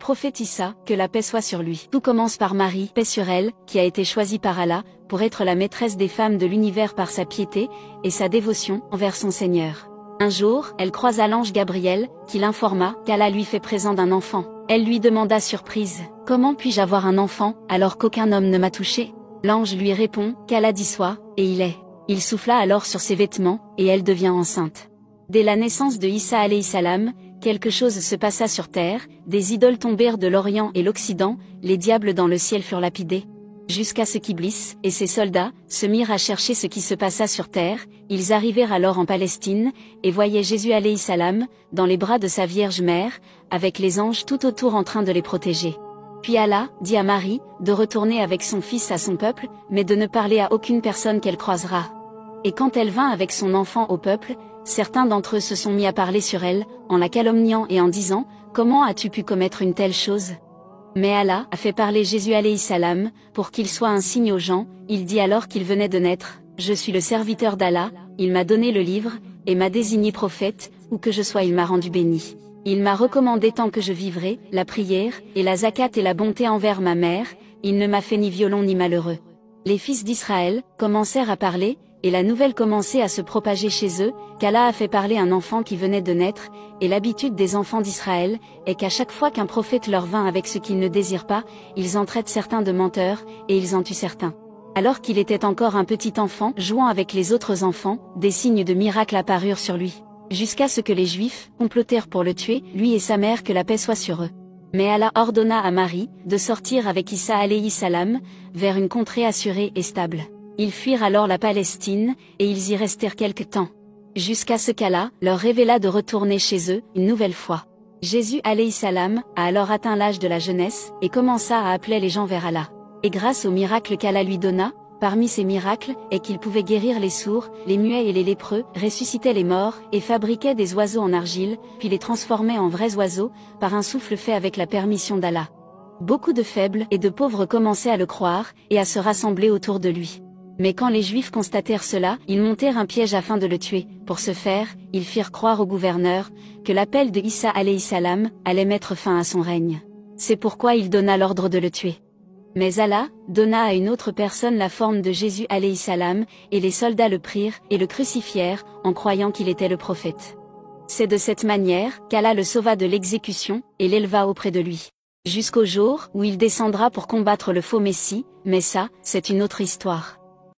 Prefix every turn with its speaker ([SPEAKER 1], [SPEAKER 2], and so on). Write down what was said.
[SPEAKER 1] prophétissa, que la paix soit sur lui. Tout commence par Marie, paix sur elle, qui a été choisie par Allah, pour être la maîtresse des femmes de l'univers par sa piété, et sa dévotion envers son Seigneur. Un jour, elle croisa l'ange Gabriel, qui l'informa qu'Allah lui fait présent d'un enfant. Elle lui demanda surprise, « Comment puis-je avoir un enfant, alors qu'aucun homme ne m'a touché ?» L'ange lui répond, qu'Allah dit soit, et il est. Il souffla alors sur ses vêtements, et elle devient enceinte. Dès la naissance de Isa alayhi salam, quelque chose se passa sur terre, des idoles tombèrent de l'Orient et l'Occident, les diables dans le ciel furent lapidés. Jusqu'à ce qu'Iblis et ses soldats se mirent à chercher ce qui se passa sur terre. Ils arrivèrent alors en Palestine, et voyaient Jésus alayhi salam, dans les bras de sa Vierge Mère, avec les anges tout autour en train de les protéger. Puis Allah dit à Marie, de retourner avec son fils à son peuple, mais de ne parler à aucune personne qu'elle croisera. Et quand elle vint avec son enfant au peuple, certains d'entre eux se sont mis à parler sur elle, en la calomniant et en disant, « Comment as-tu pu commettre une telle chose ?» Mais Allah a fait parler Jésus alayhi salam, pour qu'il soit un signe aux gens. Il dit alors qu'il venait de naître, « Je suis le serviteur d'Allah, il m'a donné le livre, et m'a désigné prophète, où que je sois il m'a rendu béni. Il m'a recommandé tant que je vivrai, la prière, et la zakat et la bonté envers ma mère, il ne m'a fait ni violon ni malheureux. » Les fils d'Israël commencèrent à parler, et la nouvelle commençait à se propager chez eux, qu'Allah a fait parler un enfant qui venait de naître, et l'habitude des enfants d'Israël est qu'à chaque fois qu'un prophète leur vint avec ce qu'ils ne désirent pas, ils en traitent certains de menteurs, et ils en tuent certains. Alors qu'il était encore un petit enfant, jouant avec les autres enfants, des signes de miracle apparurent sur lui. Jusqu'à ce que les Juifs complotèrent pour le tuer, lui et sa mère, que la paix soit sur eux. Mais Allah ordonna à Marie de sortir avec Isa alayhi salam, vers une contrée assurée et stable. Ils fuirent alors la Palestine, et ils y restèrent quelque temps. Jusqu'à ce qu'Allah leur révéla de retourner chez eux, une nouvelle fois. Jésus alayhi salam a alors atteint l'âge de la jeunesse, et commença à appeler les gens vers Allah. Et grâce au miracle qu'Allah lui donna, parmi ces miracles, est qu'il pouvait guérir les sourds, les muets et les lépreux, ressuscitait les morts, et fabriquait des oiseaux en argile, puis les transformait en vrais oiseaux, par un souffle fait avec la permission d'Allah. Beaucoup de faibles et de pauvres commençaient à le croire, et à se rassembler autour de lui. Mais quand les Juifs constatèrent cela, ils montèrent un piège afin de le tuer. Pour ce faire, ils firent croire au gouverneur, que l'appel de Isa alayhi salam allait mettre fin à son règne. C'est pourquoi il donna l'ordre de le tuer. Mais Allah donna à une autre personne la forme de Jésus alayhi salam, et les soldats le prirent et le crucifièrent, en croyant qu'il était le prophète. C'est de cette manière qu'Allah le sauva de l'exécution, et l'éleva auprès de lui. Jusqu'au jour où il descendra pour combattre le faux Messie, mais ça, c'est une autre histoire.